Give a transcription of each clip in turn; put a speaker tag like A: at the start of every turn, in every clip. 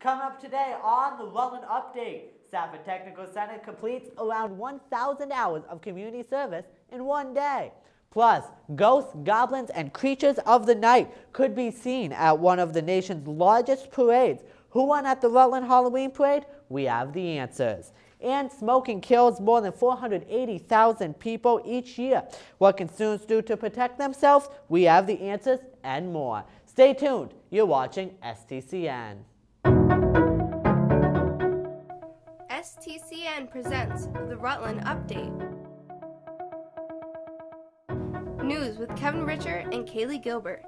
A: Coming up today on the Rutland Update, Stafford Technical Center completes around 1,000 hours of community service in one day. Plus, ghosts, goblins, and creatures of the night could be seen at one of the nation's largest parades. Who won at the Rutland Halloween Parade? We have the answers. And smoking kills more than 480,000 people each year. What can students do to protect themselves? We have the answers and more. Stay tuned. You're watching STCN.
B: STCN presents the Rutland Update. News with Kevin Richer and Kaylee Gilbert.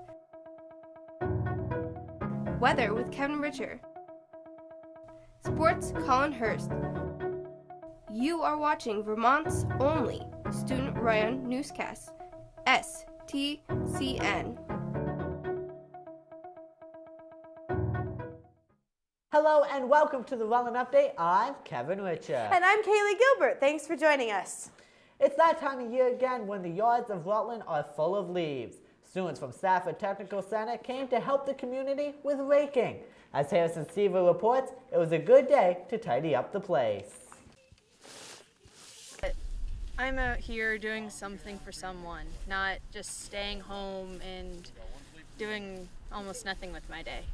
B: Weather with Kevin Richer. Sports, Colin Hurst. You are watching Vermont's only student-run newscast, STCN.
A: Hello and welcome to the Rutland Update. I'm Kevin Richer.
C: And I'm Kaylee Gilbert. Thanks for joining us.
A: It's that time of year again when the yards of Rutland are full of leaves. Students from Stafford Technical Center came to help the community with raking. As Harrison Seaver reports, it was a good day to tidy up the place.
D: I'm out here doing something for someone, not just staying home and doing almost nothing with my day.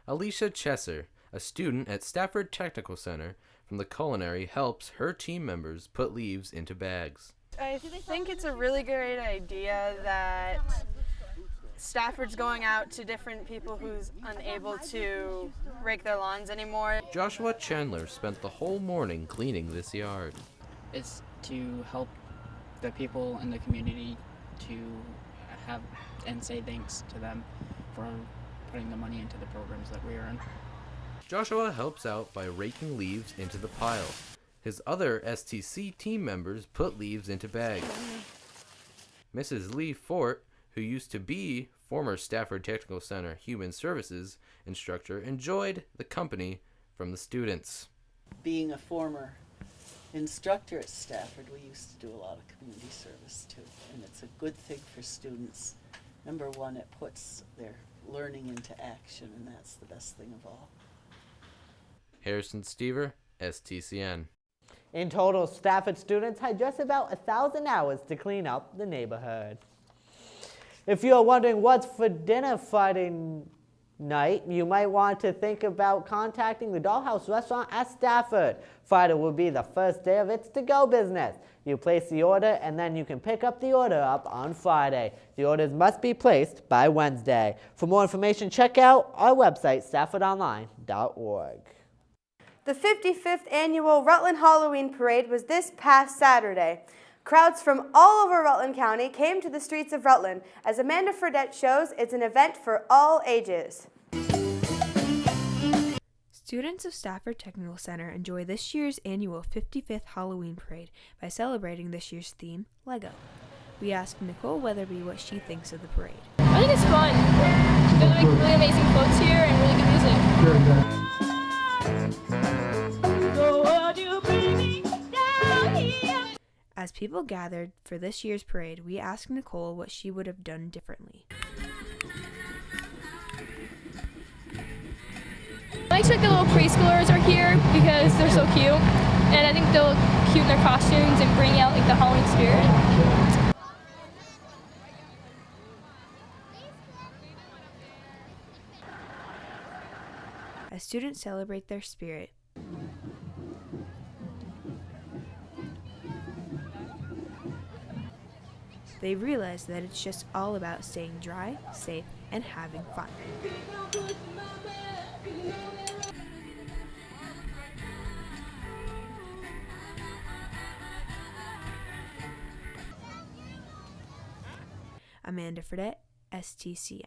E: Alicia Chesser, a student at Stafford Technical Center from the culinary, helps her team members put leaves into bags.
D: I think it's a really great idea that Stafford's going out to different people who's unable to rake their lawns anymore.
E: Joshua Chandler spent the whole morning cleaning this yard.
F: It's to help the people in the community to have and say thanks to them for putting the money into the programs that we are in.
E: Joshua helps out by raking leaves into the pile. His other STC team members put leaves into bags. Mrs. Lee Fort, who used to be former Stafford Technical Center Human Services instructor, enjoyed the company from the students.
G: Being a former instructor at Stafford, we used to do a lot of community service too, and it's a good thing for students. Number one, it puts their learning into action, and that's the best thing of all.
E: Harrison Seaver, STCN.
A: In total, Stafford students had just about 1,000 hours to clean up the neighborhood. If you're wondering what's for dinner Friday night, you might want to think about contacting the Dollhouse restaurant at Stafford. Friday will be the first day of its to-go business. You place the order and then you can pick up the order up on Friday. The orders must be placed by Wednesday. For more information, check out our website, staffordonline.org.
C: The 55th annual Rutland Halloween Parade was this past Saturday. Crowds from all over Rutland County came to the streets of Rutland. As Amanda Fredette shows, it's an event for all ages.
H: Students of Stafford Technical Center enjoy this year's annual 55th Halloween Parade by celebrating this year's theme, Lego. We asked Nicole Weatherby what she thinks of the parade.
I: I think it's fun. There's like really amazing floats here and really good music.
H: As people gathered for this year's parade, we asked Nicole what she would have done differently.
I: I like the little preschoolers are here because they're so cute, and I think they'll look cute in their costumes and bring out like the Halloween spirit.
H: As students celebrate their spirit, they realize that it's just all about staying dry, safe, and having fun. Amanda Fredette, STCN.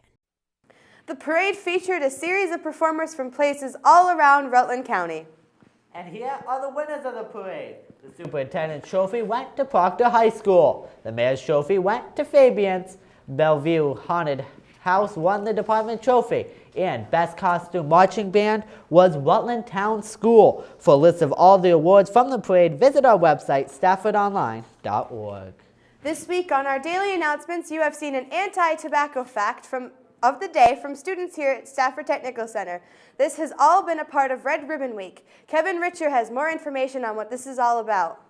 C: The parade featured a series of performers from places all around Rutland County.
A: And here are the winners of the parade. The Superintendent's Trophy went to Proctor High School. The Mayor's Trophy went to Fabian's. Bellevue Haunted House won the Department Trophy. And Best Costume Marching Band was Rutland Town School. For a list of all the awards from the parade, visit our website, staffordonline.org.
C: This week on our daily announcements, you have seen an anti-tobacco fact from of the day from students here at Stafford Technical Center. This has all been a part of Red Ribbon Week. Kevin Richer has more information on what this is all about.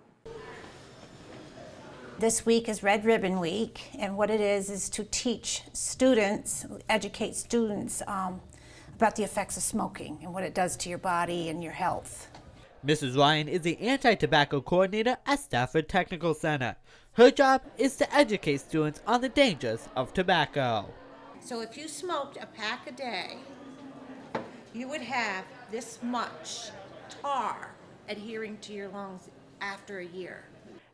J: This week is Red Ribbon Week, and what it is to teach students, educate students about the effects of smoking and what it does to your body and your health.
A: Mrs. Ryan is the anti-tobacco coordinator at Stafford Technical Center. Her job is to educate students on the dangers of tobacco.
J: So if you smoked a pack a day, you would have this much tar adhering to your lungs after a year.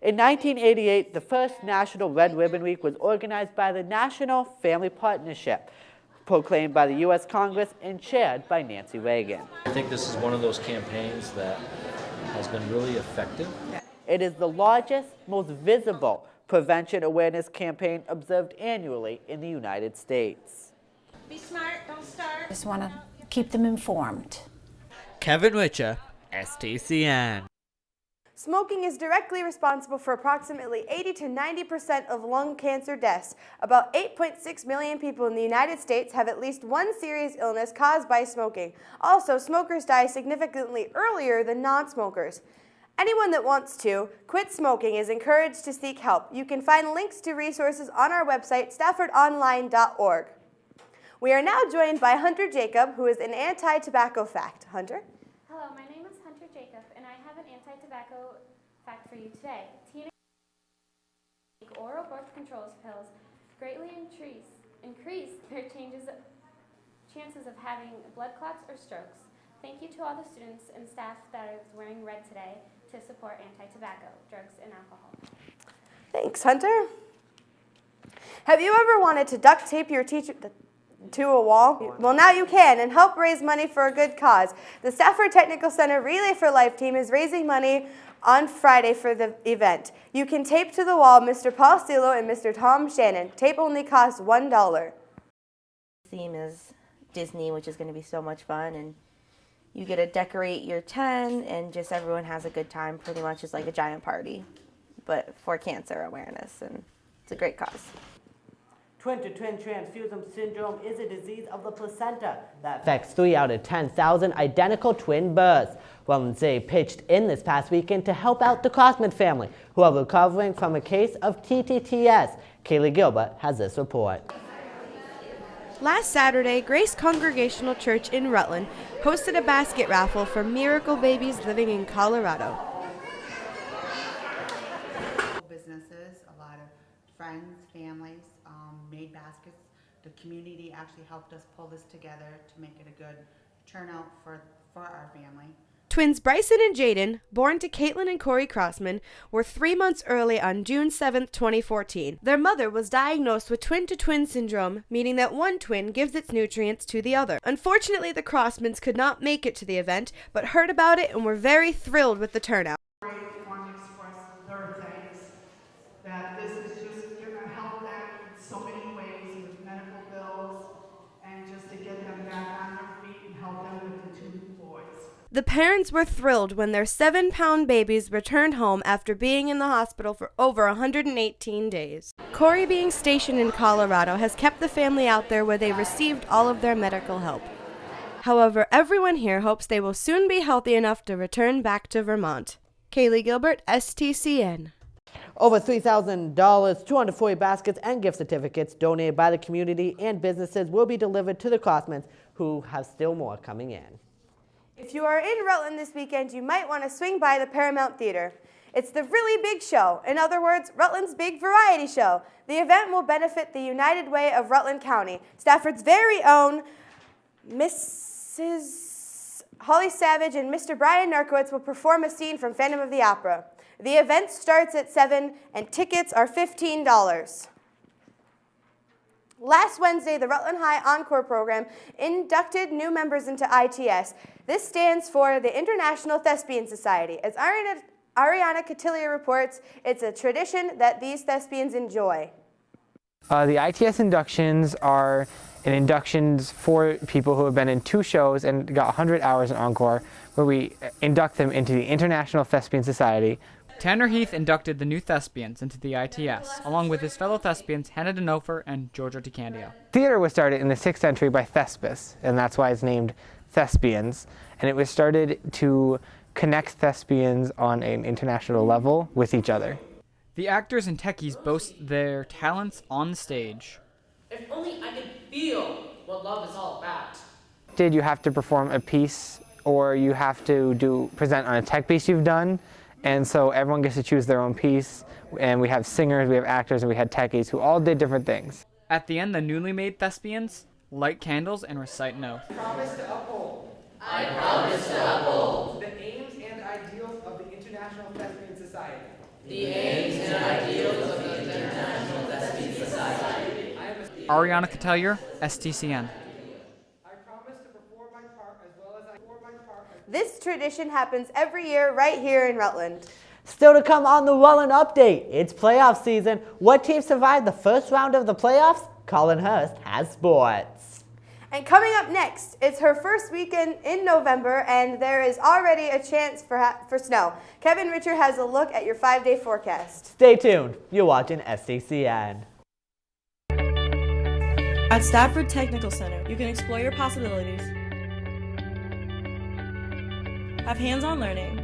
A: In 1988, the first National Red Ribbon Week was organized by the National Family Partnership, proclaimed by the U.S. Congress and chaired by Nancy Reagan.
K: I think this is one of those campaigns that has been really effective.
A: It is the largest, most visible prevention awareness campaign observed annually in the United States.
J: Be smart, don't start. Just want to keep them informed.
A: Kevin Richer, STCN.
C: Smoking is directly responsible for approximately 80 to 90% of lung cancer deaths. About 8.6 million people in the United States have at least one serious illness caused by smoking. Also, smokers die significantly earlier than non-smokers. Anyone that wants to quit smoking is encouraged to seek help. You can find links to resources on our website, staffordonline.org. We are now joined by Hunter Jacob, who is an anti-tobacco fact. Hunter?
L: Hello, my name is Hunter Jacob, and I have an anti-tobacco fact for you today. Teenagers take oral birth control pills greatly increase their chances of having blood clots or strokes. Thank you to all the students and staff that is wearing red today to support anti-tobacco, drugs, and alcohol.
C: Thanks, Hunter. Have you ever wanted to duct tape your teacher to a wall? Well, now you can, and help raise money for a good cause. The Stafford Technical Center Relay for Life team is raising money on Friday for the event. You can tape to the wall Mr. Paul Stilo and Mr. Tom Shannon. Tape only costs $1.
M: Theme is Disney, which is going to be so much fun, and you get to decorate your tent, and just everyone has a good time. Pretty much it's like a giant party, but for cancer awareness, and it's a great cause.
A: Twin-to-twin transfusion syndrome is a disease of the placenta that affects 3 out of 10,000 identical twin births. Rutland City pitched in this past weekend to help out the Crossman family, who are recovering from a case of TTTS. Kaylee Gilbert has this report.
C: Last Saturday, Grace Congregational Church in Rutland hosted a basket raffle for miracle babies living in Colorado.
N: Businesses, a lot of friends, families made baskets. The community actually helped us pull this together to make it a good turnout for our family.
C: Twins Bryson and Jaden, born to Caitlin and Corey Crossman, were 3 months early on June 7, 2014. Their mother was diagnosed with twin-to-twin syndrome, meaning that one twin gives its nutrients to the other. Unfortunately, the Crossmans could not make it to the event, but heard about it and were very thrilled with the turnout.
O: I want to express their thanks that this is just going to help them in so many ways with medical bills and just to get them back on their feet and help them with the 2 boys.
C: The parents were thrilled when their 7-pound babies returned home after being in the hospital for over 118 days. Corey, being stationed in Colorado, has kept the family out there where they received all of their medical help. However, everyone here hopes they will soon be healthy enough to return back to Vermont. Kaylee Gilbert, STCN.
A: Over $3,000, 240 baskets and gift certificates donated by the community and businesses will be delivered to the Crossmans, who have still more coming in.
C: If you are in Rutland this weekend, you might want to swing by the Paramount Theater. It's the really big show. In other words, Rutland's big variety show. The event will benefit the United Way of Rutland County. Stafford's very own Mrs. Holly Savage and Mr. Brian Narkowitz will perform a scene from Phantom of the Opera. The event starts at 7 and tickets are $15. Last Wednesday, the Rutland High Encore program inducted new members into ITS. This stands for the International Thespian Society. As Ariana Cotillia reports, it's a tradition that these thespians enjoy.
P: The ITS inductions are inductions for people who have been in 2 shows and got 100 hours in Encore, where we induct them into the International Thespian Society.
Q: Tanner Heath inducted the new thespians into the ITS, along with his fellow thespians Hannah Denofer and Georgia DiCandio.
P: Theater was started in the 6th century by Thespis, and that's why it's named Thespians. And it was started to connect thespians on an international level with each other.
Q: The actors and techies boast their talents on the stage.
R: If only I could feel what love is all about.
P: You have to perform a piece, or you have to present on a tech piece you've done. And so everyone gets to choose their own piece, and we have singers, we have actors, and we had techies who all did different things.
Q: At the end, the newly made thespians light candles and recite an oath.
S: I promise to uphold.
R: I promise to uphold.
S: The aims and ideals of the International Thespian Society.
R: The aims and ideals of the International Thespian Society.
Q: Ariana Catelier, STCN.
C: This tradition happens every year right here in Rutland.
A: Still to come on the Rutland Update, it's playoff season. What team survived the first round of the playoffs? Colin Hurst has sports.
C: And coming up next, it's her first weekend in November, and there is already a chance for snow. Kevin Richard has a look at your 5-day forecast.
A: Stay tuned. You're watching STCN.
T: At Stafford Technical Center, you can explore your possibilities, have hands-on learning,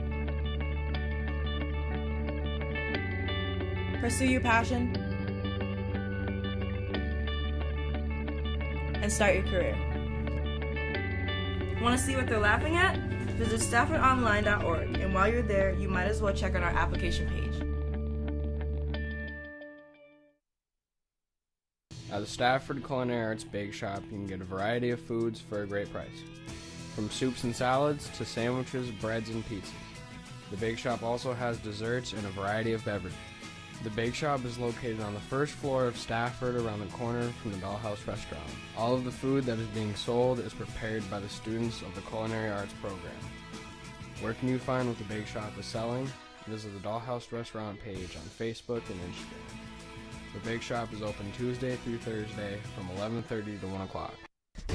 T: pursue your passion, and start your career. Want to see what they're laughing at? Visit staffordonline.org, and while you're there, you might as well check out our application page.
U: At the Stafford Culinary Arts Bake Shop, you can get a variety of foods for a great price. From soups and salads to sandwiches, breads, and pizzas. The bake shop also has desserts and a variety of beverages. The bake shop is located on the first floor of Stafford around the corner from the Dollhouse Restaurant. All of the food that is being sold is prepared by the students of the Culinary Arts program. Where can you find what the bake shop is selling? Visit the Dollhouse Restaurant page on Facebook and Instagram. The bake shop is open Tuesday through Thursday from 11:30 to 1 o'clock.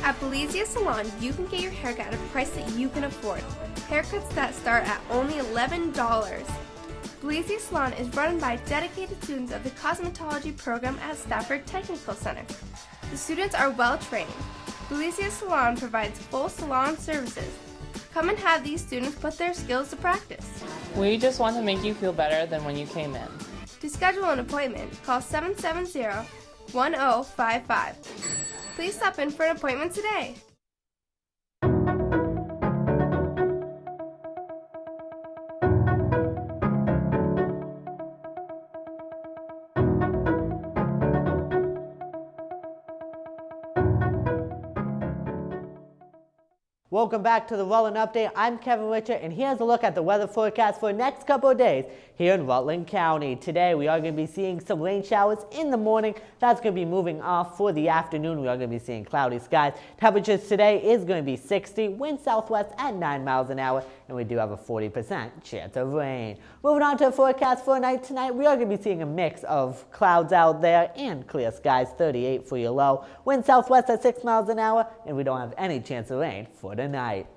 B: At Belizia Salon, you can get your haircut at a price that you can afford. Haircuts that start at only $11. Belizia Salon is run by dedicated students of the cosmetology program at Stafford Technical Center. The students are well trained. Belizia Salon provides full salon services. Come and have these students put their skills to practice.
V: We just want to make you feel better than when you came in.
B: To schedule an appointment, call 770-1055. Please stop in for an appointment today.
A: Welcome back to the Rutland Update. I'm Kevin Richard, and here's a look at the weather forecast for the next couple of days here in Rutland County. Today, we are going to be seeing some rain showers in the morning. That's going to be moving off for the afternoon. We are going to be seeing cloudy skies. Temperatures today is going to be 60, wind southwest at 9 miles an hour, and we do have a 40% chance of rain. Moving on to the forecast for night tonight, we are going to be seeing a mix of clouds out there and clear skies, 38 for your low. Wind southwest at 6 miles an hour, and we don't have any chance of rain for tonight.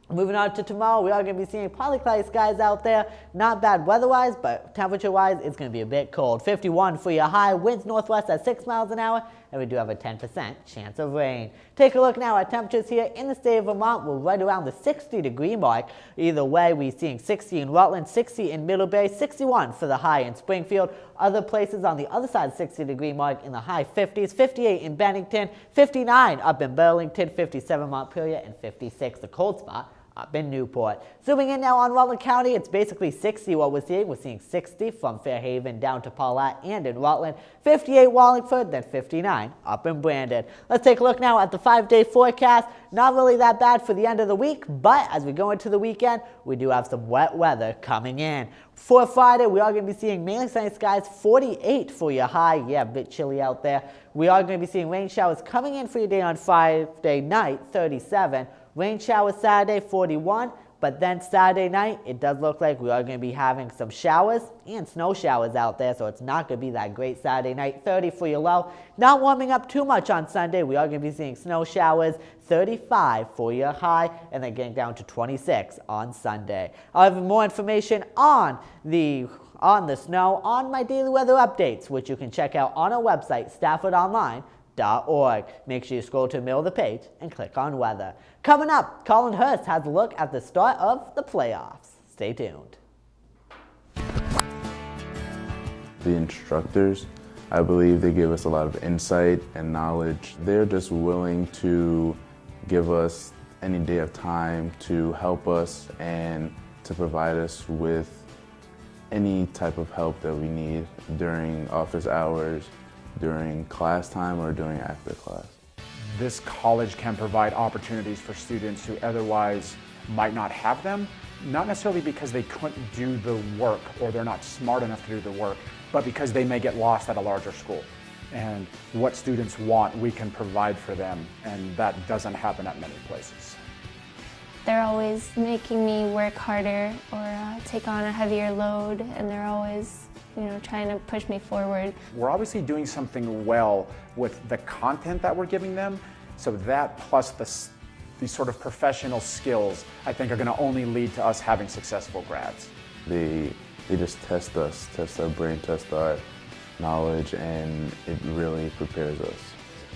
A: Moving on to tomorrow, we are going to be seeing partly cloudy skies out there. Not bad weather-wise, but temperature-wise, it's going to be a bit cold. 51 for your high, winds northwest at 6 miles an hour, and we do have a 10% chance of rain. Take a look now at temperatures here in the state of Vermont. We're right around the 60-degree mark. Either way, we're seeing 60 in Rutland, 60 in Middle Bay, 61 for the high in Springfield. Other places on the other side of the 60-degree mark in the high 50s, 58 in Bennington, 59 up in Burlington, 57 Montpelier, and 56 the cold spot up in Newport. Zooming in now on Rutland County, it's basically 60 what we're seeing. We're seeing 60 from Fairhaven down to Paulette and in Rutland, 58 Wallingford, then 59 up in Brandon. Let's take a look now at the 5-day forecast. Not really that bad for the end of the week, but as we go into the weekend, we do have some wet weather coming in. For Friday, we are going to be seeing mainly sunny skies, 48 for your high. Yeah, a bit chilly out there. We are going to be seeing rain showers coming in for your day on Friday night, 37. Rain showers Saturday, 41. But then Saturday night, it does look like we are going to be having some showers and snow showers out there, so it's not going to be that great Saturday night. 30 for your low. Not warming up too much on Sunday. We are going to be seeing snow showers. 35 for your high, and then getting down to 26 on Sunday. I'll have more information on the snow on my daily weather updates, which you can check out on our website, staffordonline.org. Make sure you scroll to the middle of the page and click on weather. Coming up, Colin Hurst has a look at the start of the playoffs. Stay tuned.
D: The instructors, I believe they give us a lot of insight and knowledge. They're just willing to give us any day of time to help us and to provide us with any type of help that we need during office hours, during class time, or during after class.
F: This college can provide opportunities for students who otherwise might not have them, not necessarily because they couldn't do the work or they're not smart enough to do the work, but because they may get lost at a larger school. And what students want, we can provide for them, and that doesn't happen at many places.
W: They're always making me work harder or take on a heavier load, and they're always, trying to push me forward.
F: We're obviously doing something well with the content that we're giving them, so that plus these sort of professional skills, I think, are going to only lead to us having successful grads.
D: They just test us, test our brain, test our knowledge, and it really prepares us.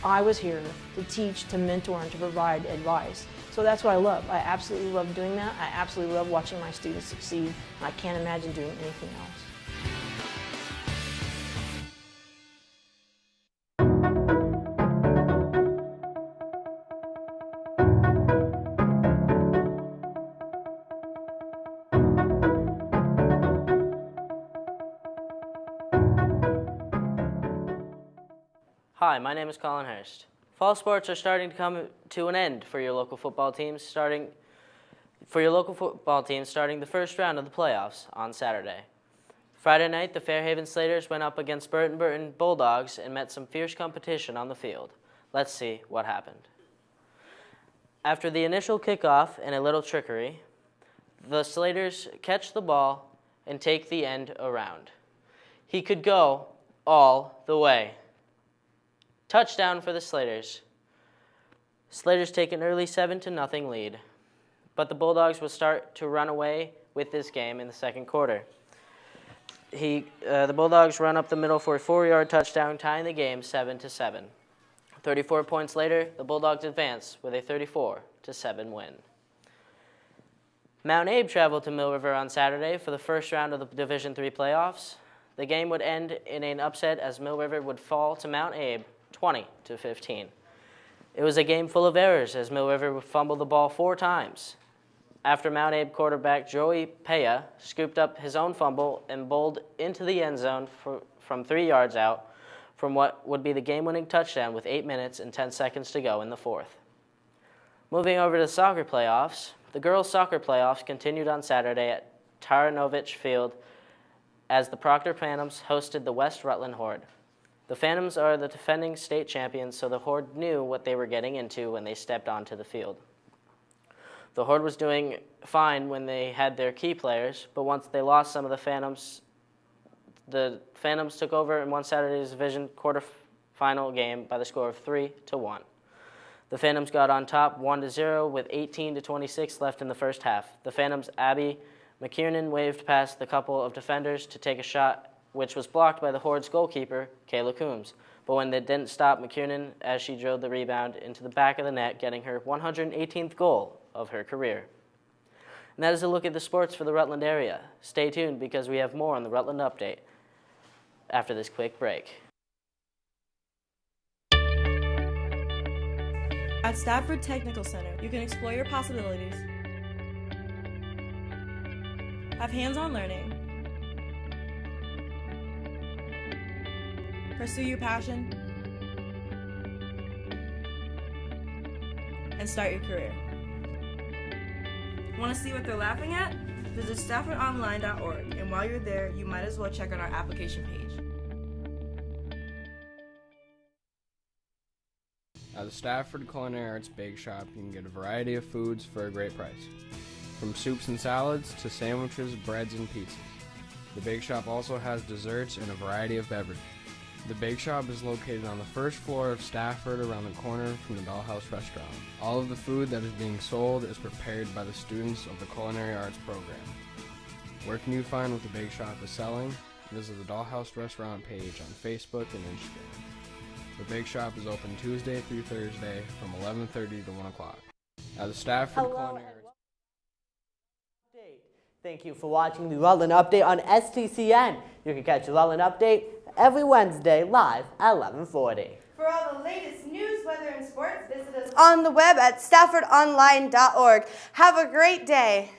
X: I was here to teach, to mentor, and to provide advice. So that's what I love. I absolutely love doing that. I absolutely love watching my students succeed. I can't imagine doing anything else.
Y: Hi, my name is Colin Hurst. Fall sports are starting to come to an end for your local football teams, starting the first round of the playoffs on Saturday. Friday night, the Fairhaven Slaters went up against Burton Bulldogs and met some fierce competition on the field. Let's see what happened. After the initial kickoff and a little trickery, the Slaters catch the ball and take the end around. He could go all the way. Touchdown for the Slaters. Slaters take an early 7-0 lead, but the Bulldogs will start to run away with this game in the second quarter. The Bulldogs run up the middle for a 4-yard touchdown, tying the game 7-7. 34 points later, the Bulldogs advance with a 34-7 win. Mount Abe traveled to Mill River on Saturday for the first round of the Division III playoffs. The game would end in an upset as Mill River would fall to Mount Abe 20-15. It was a game full of errors as Mill River would fumble the ball 4 times. After Mount Abe quarterback Joey Peya scooped up his own fumble and bowled into the end zone from 3 yards out from what would be the game-winning touchdown with 8 minutes and 10 seconds to go in the fourth. Moving over to the soccer playoffs, the girls' soccer playoffs continued on Saturday at Taranovich Field as the Proctor Phantoms hosted the West Rutland Horde. The Phantoms are the defending state champions, so the Horde knew what they were getting into when they stepped onto the field. The Horde was doing fine when they had their key players, but once they lost some of the Phantoms took over and won Saturday's Division quarterfinal game by the score of 3-1. The Phantoms got on top 1-0 with 18-26 left in the first half. The Phantoms' Abby McKiernan waved past the couple of defenders to take a shot, which was blocked by the Horde's goalkeeper, Kayla Coombs. But when they didn't stop McKiernan as she drove the rebound into the back of the net, getting her 118th goal of her career. And that is a look at the sports for the Rutland area. Stay tuned because we have more on the Rutland Update after this quick break.
T: At Stafford Technical Center, you can explore your possibilities, have hands-on learning, pursue your passion, and start your career. Want to see what they're laughing at? Visit staffordonline.org, and while you're there, you might as well check out our application page.
U: At the Stafford Culinary Arts Bake Shop, you can get a variety of foods for a great price. From soups and salads to sandwiches, breads, and pizzas. The Bake Shop also has desserts and a variety of beverages. The Bake Shop is located on the first floor of Stafford around the corner from the Dollhouse Restaurant. All of the food that is being sold is prepared by the students of the Culinary Arts program. Where can you find what the Bake Shop is selling? Visit the Dollhouse Restaurant page on Facebook and Instagram. The Bake Shop is open Tuesday through Thursday from 11:30 to 1 o'clock. At the Stafford Culinary Arts.
A: Thank you for watching the Rutland Update on STCN. You can catch the Rutland Update every Wednesday live at 11:40.
C: For all the latest news, weather, and sports, visit us on the web at staffordonline.org. Have a great day.